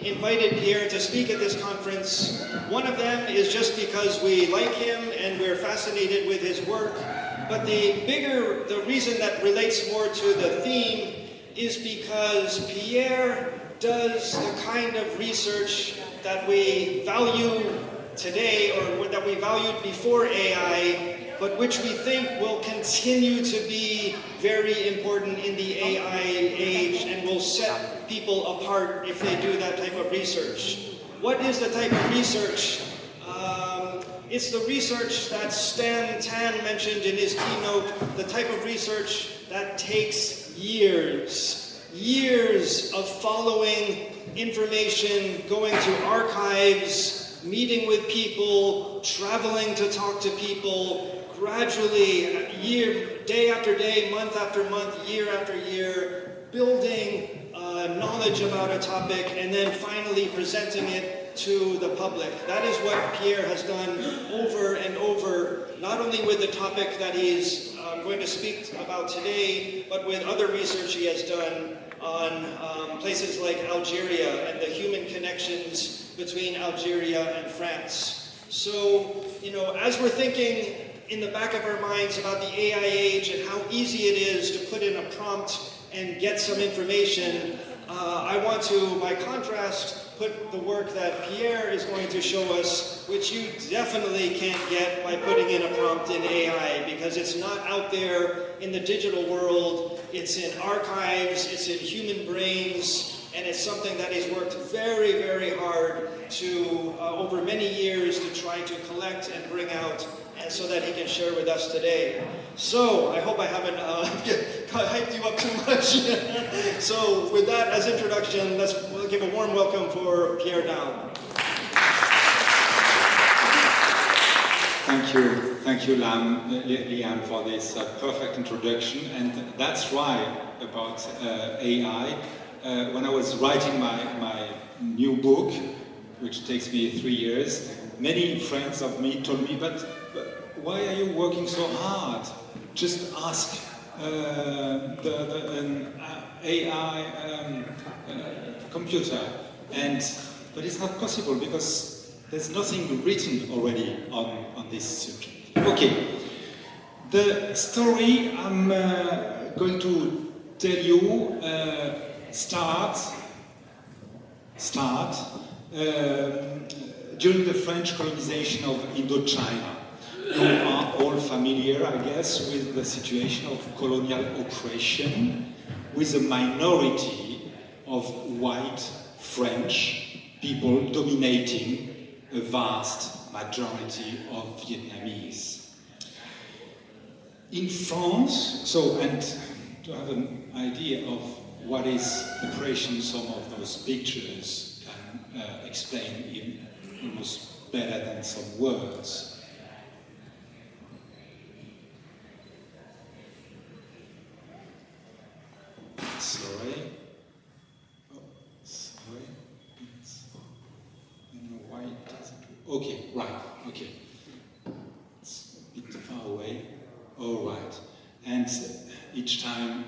invited Pierre to speak at this conference. One of them is just because we like him and we're fascinated with his work. But the reason that relates more to the theme is because Pierre does the kind of research that we value today, or that we valued before AI, but which we think will continue to be very important in the AI age and will set people apart if they do that type of research. What is the type of research? It's the research that Stan Tan mentioned in his keynote, the type of research that takes years of following information, going to archives, meeting with people, traveling to talk to people, gradually, day after day, month after month, year after year, building knowledge about a topic, and then finally presenting it to the public. That is what Pierre has done over and over, not only with the topic that he's going to speak about today, but with other research he has done on places like Algeria and the human connections between Algeria and France. So, as we're thinking in the back of our minds about the AI age and how easy it is to put in a prompt and get some information, I want to, by contrast, put the work that Pierre is going to show us, which you definitely can't get by putting in a prompt in AI, because it's not out there in the digital world. It's in archives, it's in human brains, and it's something that he's worked very, very hard to, over many years, to try to collect and bring out, and so that he can share with us today. So, I hope I haven't hyped you up too much. So, with that as introduction, let's give a warm welcome for Pierre Daum. Thank you, Liam, for this perfect introduction. And that's why about AI. When I was writing my new book, which takes me 3 years, many friends of me told me, but why are you working so hard? Just ask an AI computer. But it's not possible because there's nothing written already on this subject. Okay, the story I'm going to tell you starts during the French colonization of Indochina. You are all familiar, I guess, with the situation of colonial oppression, with a minority of white French people dominating a vast majority of Vietnamese. In France, and to have an idea of what is oppression, some of those pictures can explain almost better than some words. Sorry. I don't know why it doesn't. Okay, right, okay. It's a bit far away. All right. And each time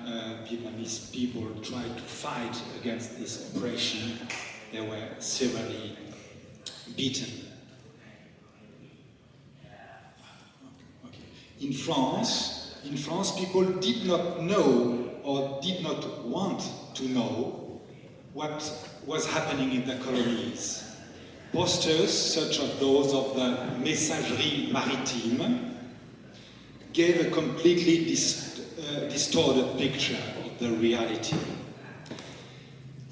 Vietnamese people tried to fight against this oppression, they were severely beaten. Okay. In France, people did not know or did not want to know what was happening in the colonies. Posters, such as those of the Messagerie Maritime, gave a completely distorted picture of the reality.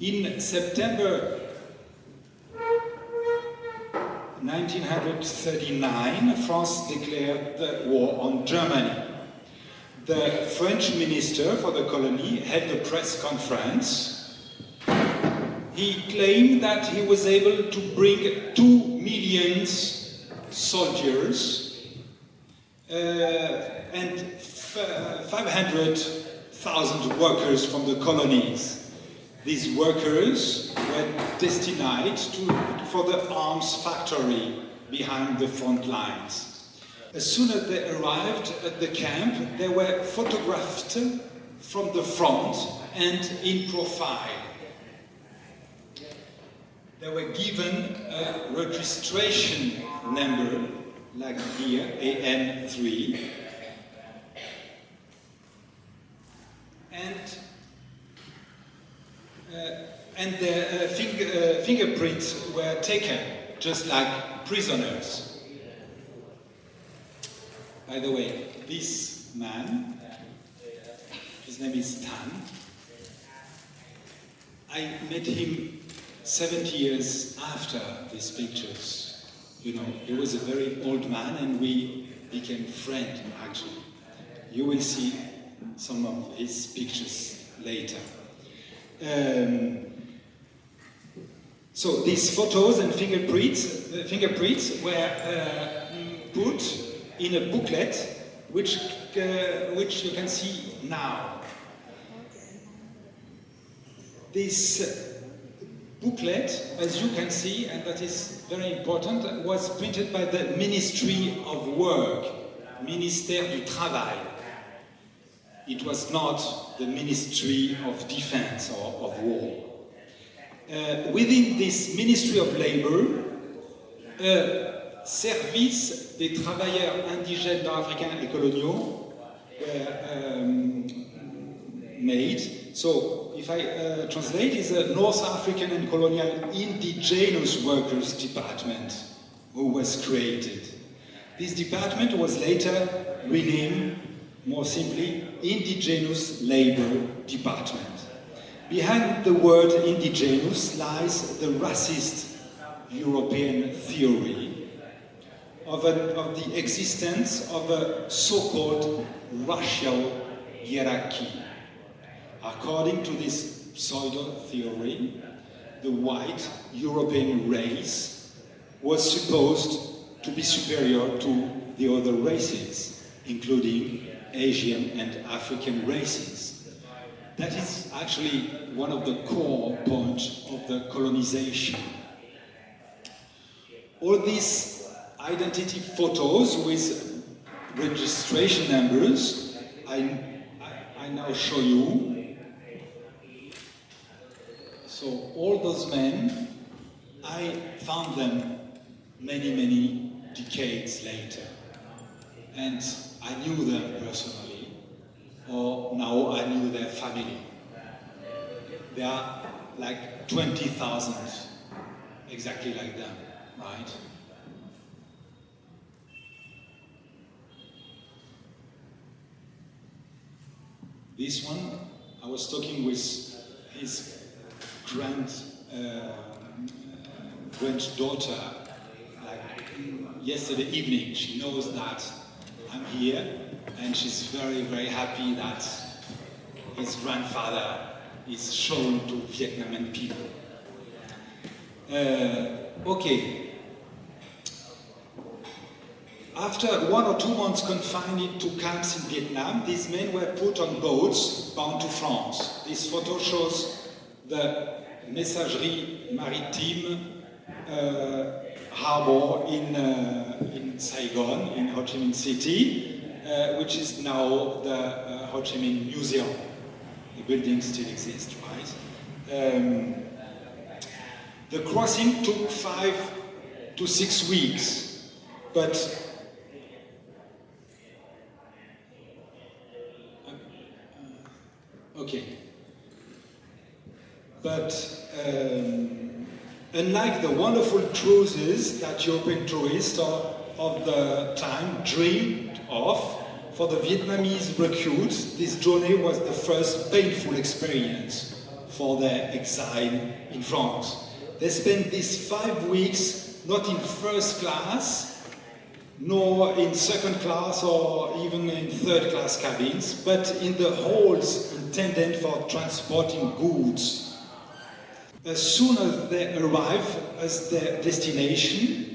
In September 1939, France declared the war on Germany. The French minister for the colony held a press conference. He claimed that he was able to bring 2 million soldiers and 500,000 workers from the colonies. These workers were destined for the arms factory behind the front lines. As soon as they arrived at the camp, they were photographed from the front and in profile. they were given a registration number, like here, AN3, and their fingerprints were taken, just like prisoners. By the way, this man, his name is Tan. I met him 70 years after these pictures. You know, he was a very old man and we became friends, actually. You will see some of his pictures later. So these photos and fingerprints were put in a booklet which you can see now. This booklet, as you can see, and that is very important, was printed by the Ministry of Work, Ministère du Travail. It was not the Ministry of Defense or of War. Within this Ministry of Labor, Service des travailleurs indigènes nord-africains et coloniaux were made. So, if I translate, it's a North African and Colonial Indigenous Workers Department who was created. This department was later renamed, more simply, Indigenous Labor Department. Behind the word indigenous lies the racist European theory of the existence of a so-called racial hierarchy. According to this pseudo-theory, the white European race was supposed to be superior to the other races, including Asian and African races. That is actually one of the core points of the colonization. All these identity photos with registration numbers, I now show you. So all those men, I found them many decades later. And I knew them personally, or now I knew their family. There are like 20,000, exactly like them, right? This one, I was talking with his granddaughter, like yesterday evening. She knows that I'm here, and she's very happy that his grandfather is shown to Vietnamese people. Okay. After 1 or 2 months confined to camps in Vietnam, these men were put on boats bound to France. This photo shows the Messagerie Maritime harbor in Saigon, in Ho Chi Minh City, which is now the Ho Chi Minh Museum. The building still exists, right? The crossing took 5 to 6 weeks, but okay. But unlike the wonderful cruises that European tourists of the time dreamed of, for the Vietnamese recruits, this journey was the first painful experience for their exile in France. They spent these 5 weeks not in first class, nor in second class or even in third class cabins, but in the halls intended for transporting goods. As soon as they arrive at their destination,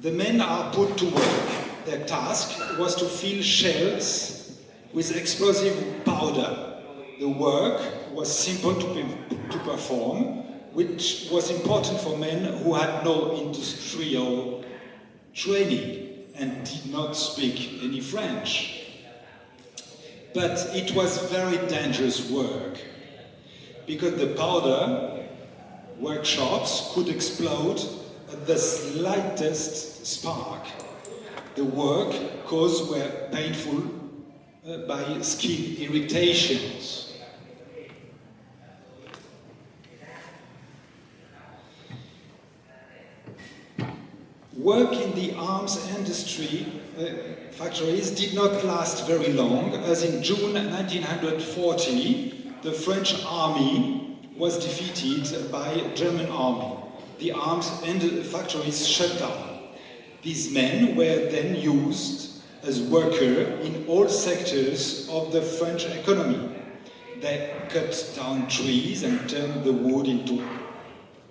the men are put to work. Their task was to fill shells with explosive powder. The work was simple to perform, which was important for men who had no industrial training and did not speak any French. But it was very dangerous work, because the powder workshops could explode at the slightest spark. The work caused were painful by skin irritations. Work in the arms industry factories did not last very long, as in June 1940, the French army was defeated by German army. The arms factories shut down. These men were then used as workers in all sectors of the French economy. They cut down trees and turned the wood into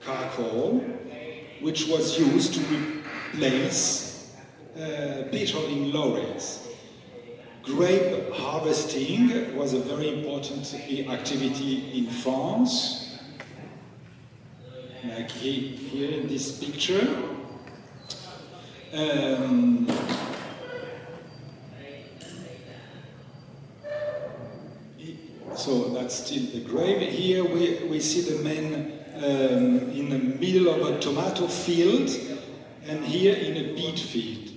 charcoal, which was used to replace petrol in lorries. Grape harvesting was a very important activity in France, like here in this picture. So that's still the grape. Here we see the men in the middle of a tomato field, and here in a beet field.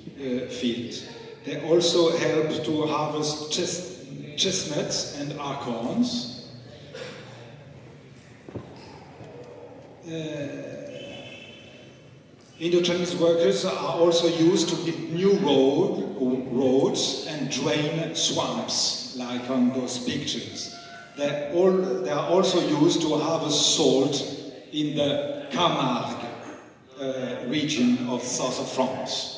They also help to harvest chestnuts and acorns. Indo-Chinese workers are also used to build new roads and drain swamps, like on those pictures. They are also used to harvest salt in the Camargue region of south of France.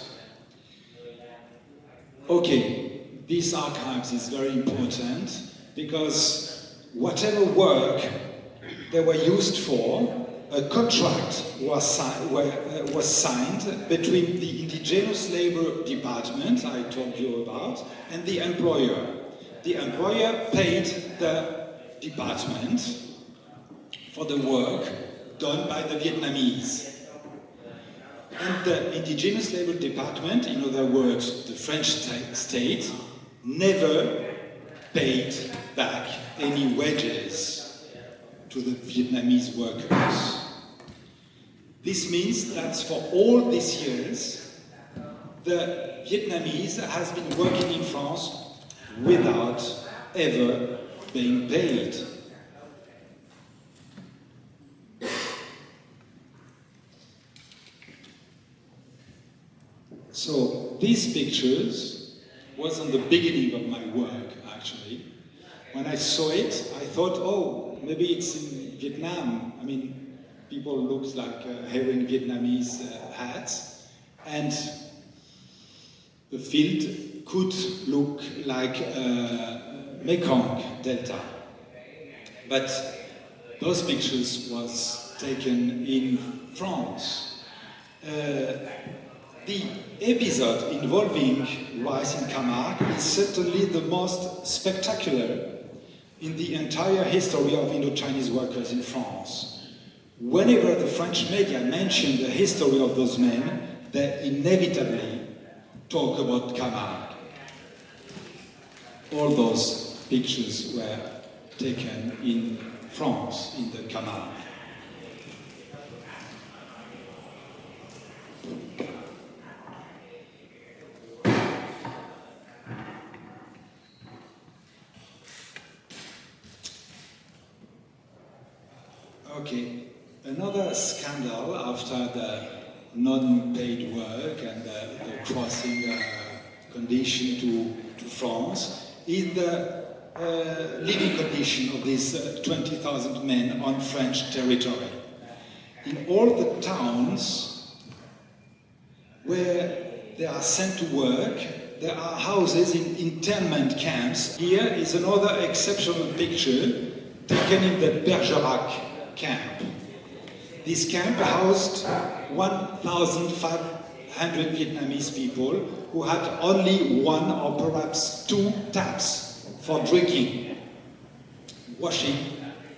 Okay, these archives is very important because whatever work they were used for, a contract was signed between the Indigenous Labor Department, I told you about, and the employer. The employer paid the department for the work done by the Vietnamese. And the Indigenous Labor Department, in other words, the French state, never paid back any wages to the Vietnamese workers. This means that for all these years, the Vietnamese has been working in France without ever being paid. So these pictures was on the beginning of my work, actually. When I saw it, I thought, oh, maybe it's in Vietnam. I mean, people look like wearing Vietnamese hats, and the field could look like Mekong Delta. But those pictures was taken in France. The episode involving rice in Camargue is certainly the most spectacular in the entire history of Indo-Chinese workers in France. Whenever the French media mention the history of those men, they inevitably talk about Camargue. All those pictures were taken in France, in the Camargue. Okay, another scandal after the non-paid work and the crossing condition to France is the living condition of these 20,000 men on French territory. In all the towns where they are sent to work, there are houses in internment camps. Here is another exceptional picture taken in the Bergerac camp. This camp housed 1,500 Vietnamese people who had only one or perhaps two taps for drinking, washing,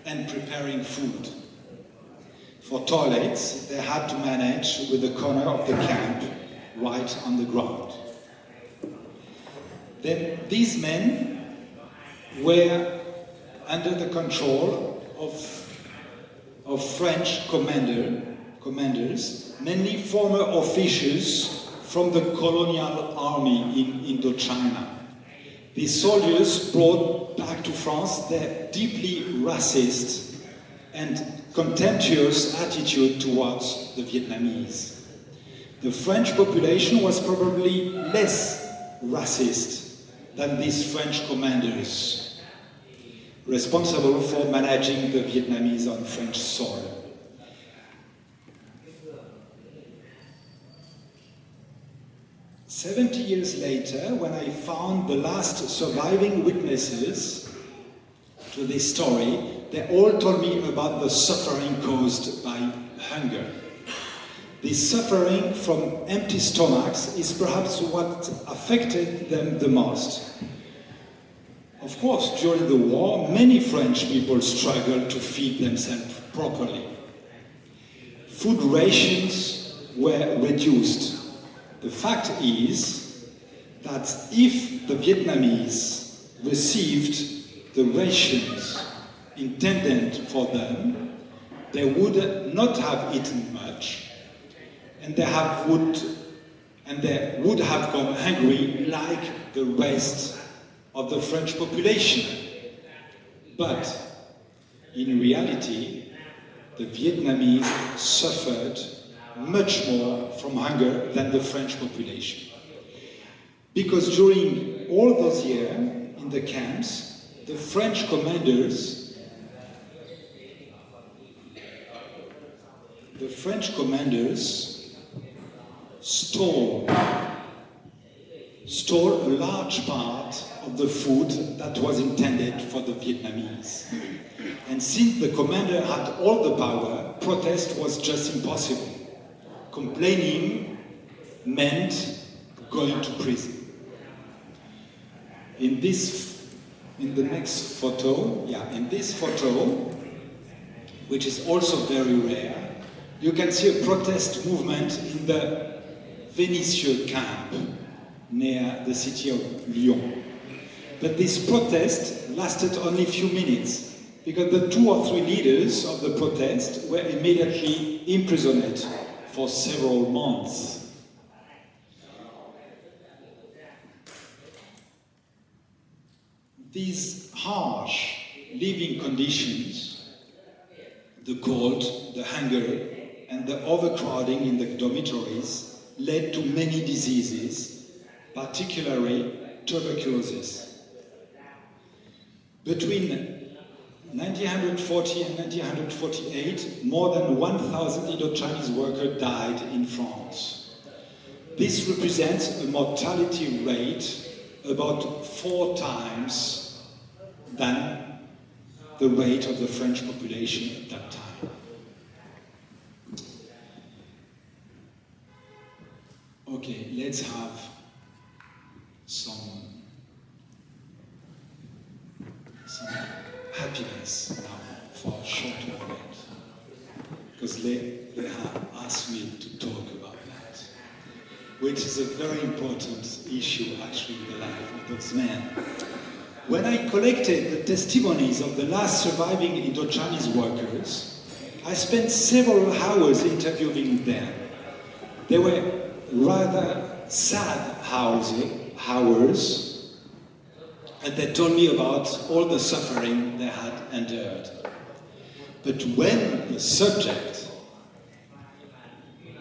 and preparing food. For toilets, they had to manage with the corner of the camp right on the ground. Then these men were under the control of of French commanders, mainly former officials from the colonial army in Indochina. These soldiers brought back to France their deeply racist and contemptuous attitude towards the Vietnamese. The French population was probably less racist than these French commanders, responsible for managing the Vietnamese on French soil. "70 years later, when I found the last surviving witnesses to this story, they all told me about the suffering caused by hunger. This suffering from empty stomachs is perhaps what affected them the most. Of course, during the war, many French people struggled to feed themselves properly. Food rations were reduced. The fact is that if the Vietnamese received the rations intended for them, they would not have eaten much, and they would have gone hungry like the rest of the French population. But in reality, the Vietnamese suffered much more from hunger than the French population. Because during all those years in the camps, the French commanders stole a large part of the food that was intended for the Vietnamese. And since the commander had all the power, protest was just impossible. Complaining meant going to prison. In this photo, which is also very rare, you can see a protest movement in the Vénissieux camp near the city of Lyon. But this protest lasted only a few minutes because the 2 or 3 leaders of the protest were immediately imprisoned for several months. These harsh living conditions, the cold, the hunger, and the overcrowding in the dormitories led to many diseases, particularly tuberculosis. Between 1940 and 1948, more than 1,000 Indochinese workers died in France. This represents a mortality rate about 4 times than the rate of the French population at that time. Okay, let's have some happiness now for a short moment, because they have asked me to talk about that, which is a very important issue actually in the life of those men. When I collected the testimonies of the last surviving Indochinese workers, I spent several hours interviewing them. They were rather sad hours, and they told me about all the suffering they had endured. But when the subject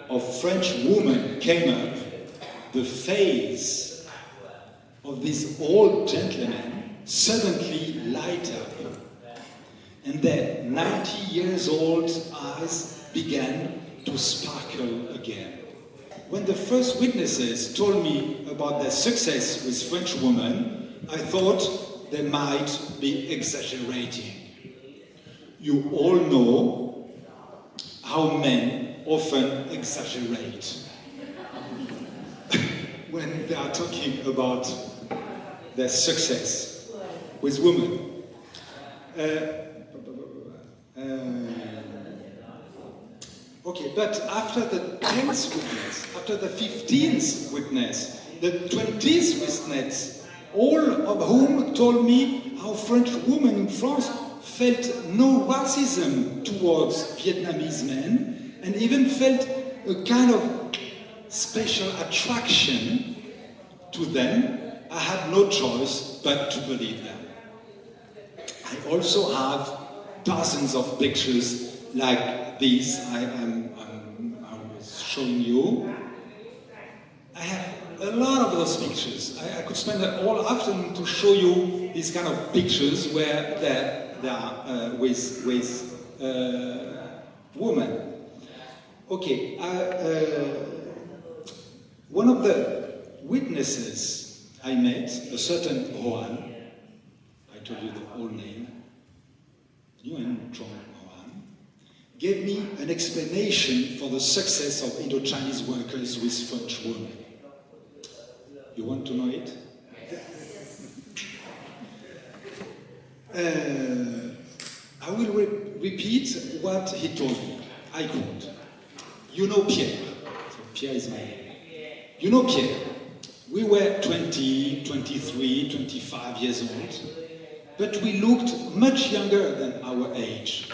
of French women came up, the face of these old gentlemen suddenly light up, and their 90 years old eyes began to sparkle again. When the first witnesses told me about their success with French women, I thought they might be exaggerating. You all know how men often exaggerate when they are talking about their success with women. Okay, but after the 10th witness, after the 15th witness, the 20th witness, all of whom told me how French women in France felt no racism towards Vietnamese men and even felt a kind of special attraction to them. I had no choice but to believe them. I also have dozens of pictures like these I was showing you. I have a lot of those pictures. I could spend all afternoon to show you these kind of pictures where they are with women. Okay, one of the witnesses I met, a certain Juan, I told you the whole name, Nguyen Trong Juan, gave me an explanation for the success of Indo-Chinese workers with French women. You want to know it? I will repeat what he told me. I quote, "You know Pierre." So Pierre is my name. "You know Pierre, we were 20, 23, 25 years old, but we looked much younger than our age.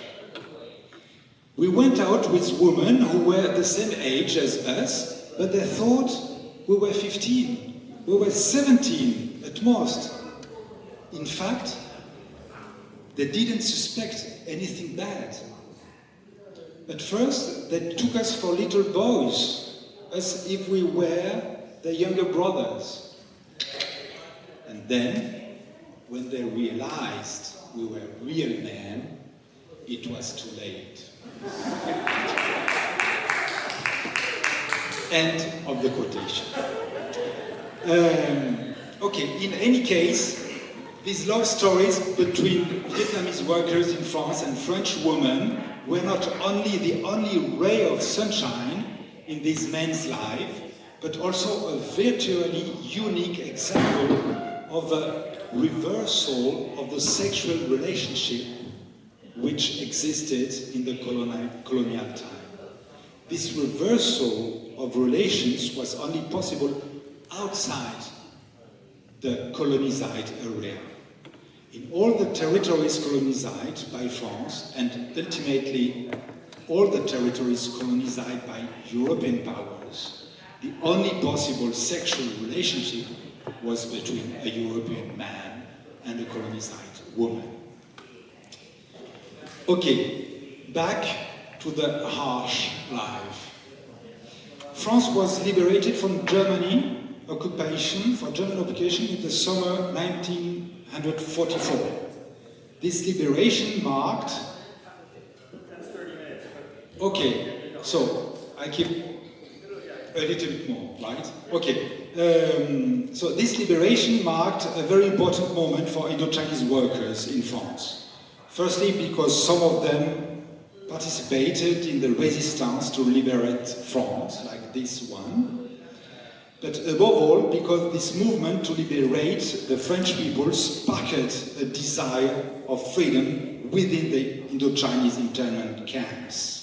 We went out with women who were the same age as us, but they thought we were 15. We were 17 at most. In fact, they didn't suspect anything bad. At first, they took us for little boys, as if we were their younger brothers. And then, when they realized we were real men, it was too late." End of the quotation. Okay, in any case, these love stories between Vietnamese workers in France and French women were not only the only ray of sunshine in these men's life, but also a virtually unique example of a reversal of the sexual relationship which existed in the colonial time. This reversal of relations was only possible outside the colonized area. In all the territories colonized by France, and ultimately all the territories colonized by European powers, the only possible sexual relationship was between a European man and a colonized woman. Okay, back to the harsh life. France was liberated from German occupation in the summer 1944. This liberation marked... Okay, so I keep a little bit more, right? Okay, so this liberation marked a very important moment for Indo-Chinese workers in France. Firstly, because some of them participated in the resistance to liberate France, like this one. But above all, because this movement to liberate the French people sparked a desire of freedom within the Indo-Chinese internment camps.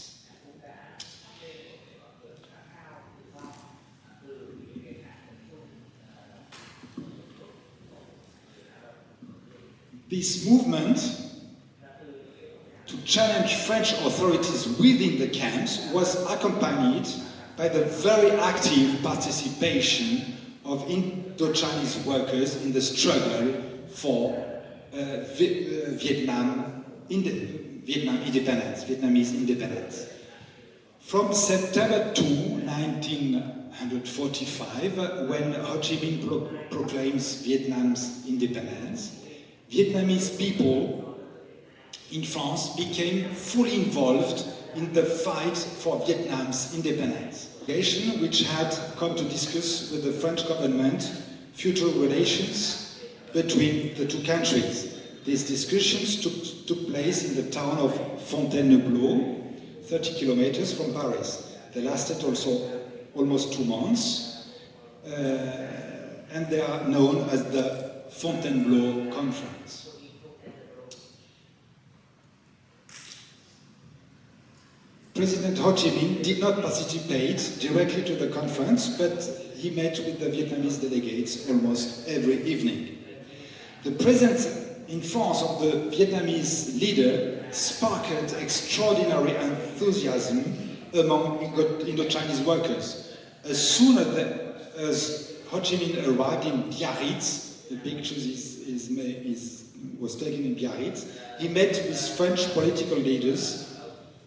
This movement to challenge French authorities within the camps was accompanied by the very active participation of Indo-Chinese workers in the struggle for Vietnamese independence. From September 2, 1945, when Ho Chi Minh proclaims Vietnam's independence, Vietnamese people in France became fully involved in the fight for Vietnam's independence, which had come to discuss with the French government future relations between the two countries. These discussions took place in the town of Fontainebleau, 30 kilometers from Paris. They lasted also almost 2 months, and they are known as the Fontainebleau Conference. President Ho Chi Minh did not participate directly to the conference, but he met with the Vietnamese delegates almost every evening. The presence in France of the Vietnamese leader sparked extraordinary enthusiasm among Indo-Chinese workers. As soon as Ho Chi Minh arrived in Biarritz, the picture was taken in Biarritz, he met with French political leaders,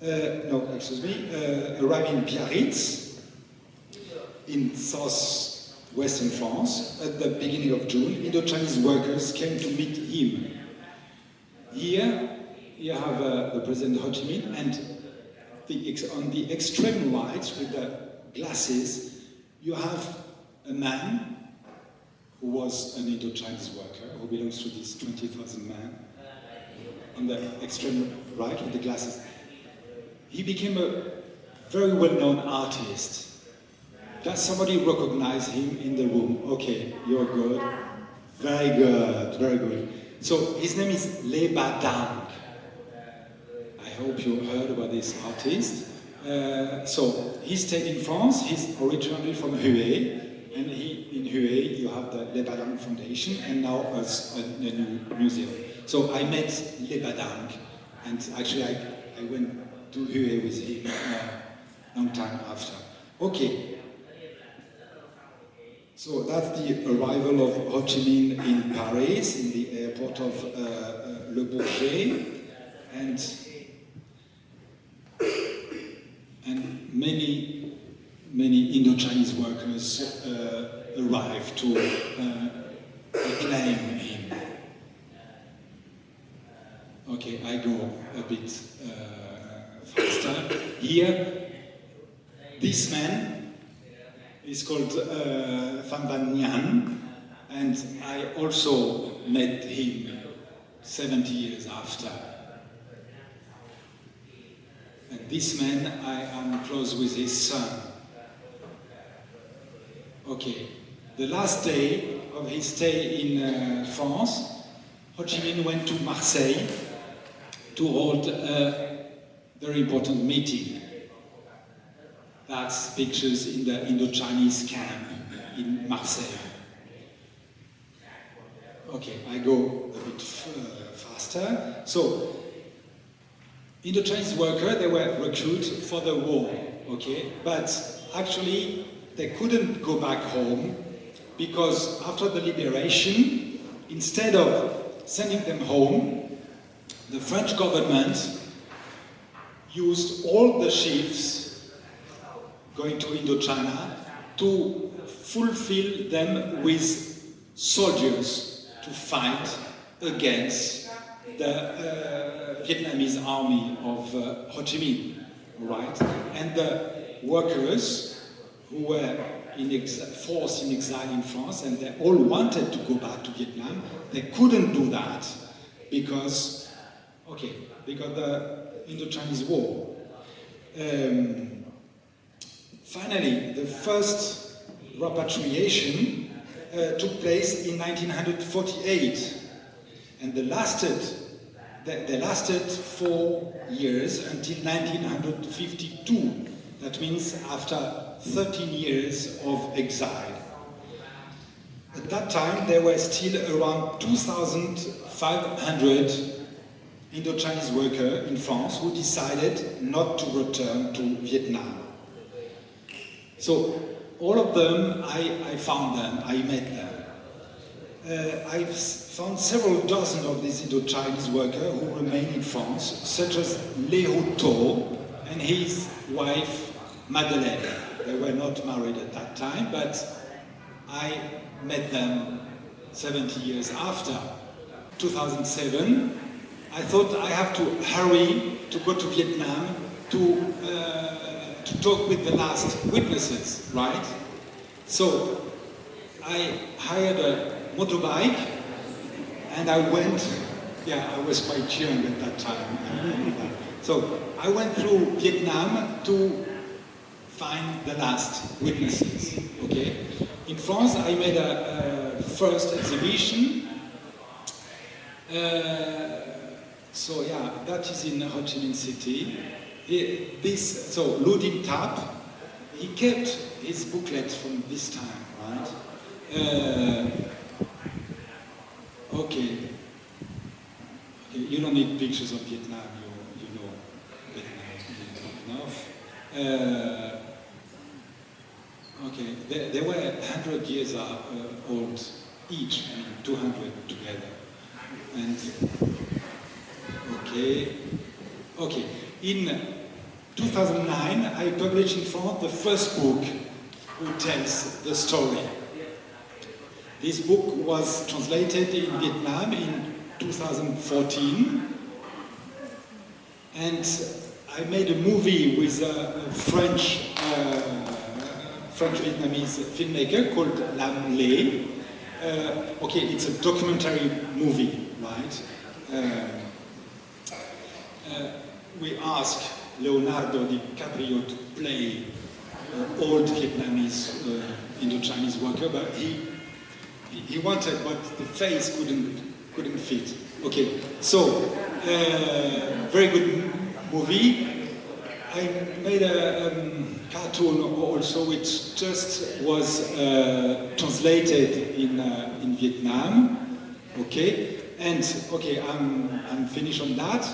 arrived in Biarritz, in southwestern France, at the beginning of June. Indo-Chinese workers came to meet him. Here, you have the President Ho Chi Minh, and on the extreme right, with the glasses, you have a man who was an Indo-Chinese worker, who belongs to this 20,000 man, on the extreme right with the glasses. He became a very well-known artist. Does somebody recognize him in the room? Okay, you're good. Very good, very good. So his name is Le Ba Dang. I hope you heard about this artist. So he stayed in France. He's originally from Hue, and in Hue you have the Le Ba Dang Foundation, and now a new museum. So I met Le Ba Dang, and actually I went to Hue with him a long time after. Okay. So that's the arrival of Ho Chi Minh in Paris, in the airport of Le Bourget, and many Indo-Chinese workers arrived to acclaim him. Okay, I go a bit faster. Here, this man is called Pham Van Nhan, and I also met him 70 years after. And this man, I am close with his son. Okay, the last day of his stay in France, Ho Chi Minh went to Marseille to hold a very important meeting. That's pictures in the Indo-Chinese camp in Marseille. Okay, I go a bit faster. So, Indo-Chinese workers, they were recruited for the war, okay? But actually, they couldn't go back home because after the liberation, instead of sending them home, the French government used all the ships going to Indochina to fulfill them with soldiers to fight against the Vietnamese army of Ho Chi Minh, right? And the workers who were forced in exile in France, and they all wanted to go back to Vietnam, they couldn't do that because the Indo-Chinese War. Finally, the first repatriation took place in 1948, and they lasted 4 years until 1952. That means after 13 years of exile. At that time, there were still around 2,500 Indo-Chinese workers in France who decided not to return to Vietnam. So all of them, I found them, I met them. I've found several dozen of these Indo-Chinese workers who remain in France, such as Le Houteau and his wife Madeleine. They were not married at that time, but I met them 70 years after. 2007, I thought I have to hurry to go to Vietnam to talk with the last witnesses, right? So I hired a motorbike and I went, I was quite young at that time. So I went through Vietnam to find the last witnesses, okay? In France, I made a first exhibition. That is in Ho Chi Minh City. Lu Dinh Tap, he kept his booklet from this time, right? Okay. you don't need pictures of Vietnam, you know Vietnam enough. Okay, they were 100 years old each, I mean 200 together. And okay. In 2009, I published in France the first book who tells the story. This book was translated in Vietnam in 2014, and I made a movie with a French-Vietnamese filmmaker called Lam Le. It's a documentary movie, right? We asked Leonardo DiCaprio to play old Vietnamese Indo-Chinese worker, but he wanted, but the face couldn't fit. Okay, so very good movie. I made a cartoon also, which just was translated in Vietnam. Okay, and I'm finished on that.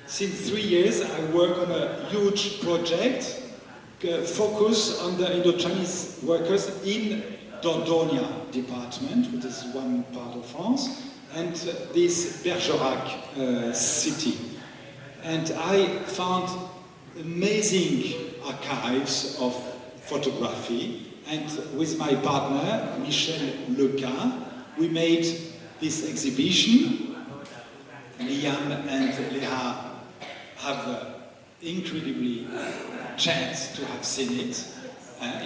Since 3 years, I work on a huge project focus on the Indo-Chinese workers in Dordogne department, which is one part of France, and this Bergerac city. And I found amazing archives of photography, and with my partner, Michel Lequin, we made this exhibition. Liam and Leha have incredibly chance to have seen it.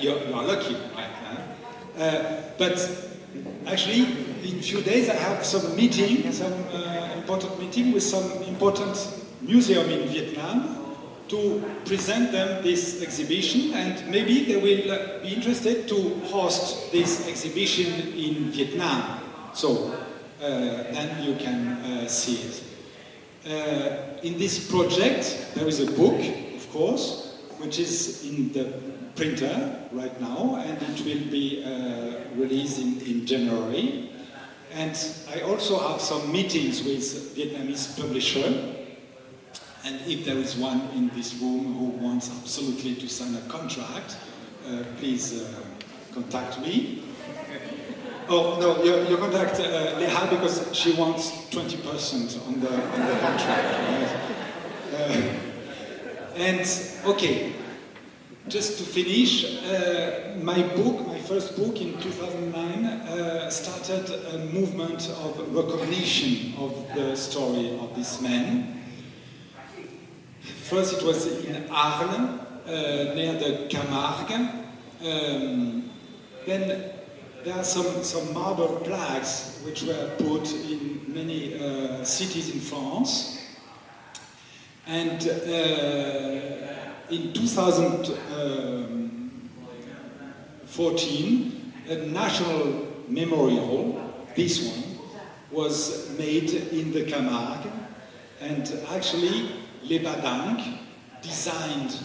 You are lucky, right? But actually, in a few days I have some meeting, important meeting with some important museum in Vietnam to present them this exhibition, and maybe they will be interested to host this exhibition in Vietnam. So then you can see it. In this project, there is a book, of course, which is in the printer right now, and it will be released in January. And I also have some meetings with Vietnamese publisher, and if there is one in this room who wants absolutely to sign a contract, please contact me. Oh, no, you contact Leha because she wants 20% on the contract. Right? And, okay, just to finish, my first book in 2009 started a movement of recognition of the story of this man. First it was in Arles, near the Camargue. Then there are some marble plaques which were put in many cities in France. And in 2014, a national memorial, this one, was made in the Camargue. And actually, Le Badingue designed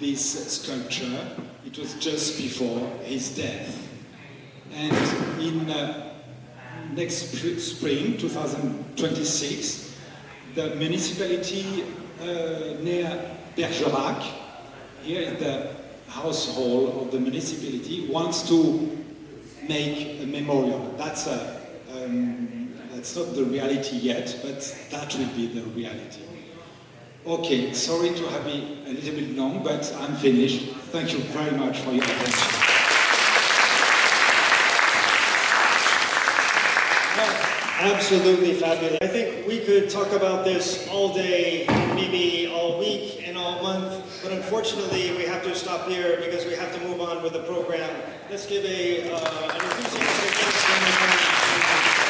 this sculpture. It was just before his death. And in next spring, 2026, the municipality near Bergerac, here is the household of the municipality, wants to make a memorial. That's not the reality yet, but that will be the reality. Okay, sorry to have been a little bit long, but I'm finished. Thank you very much for your attention. Absolutely fabulous. I think we could talk about this all day, maybe all week and all month, but unfortunately we have to stop here because we have to move on with the program. Let's give an enthusiastic thanks to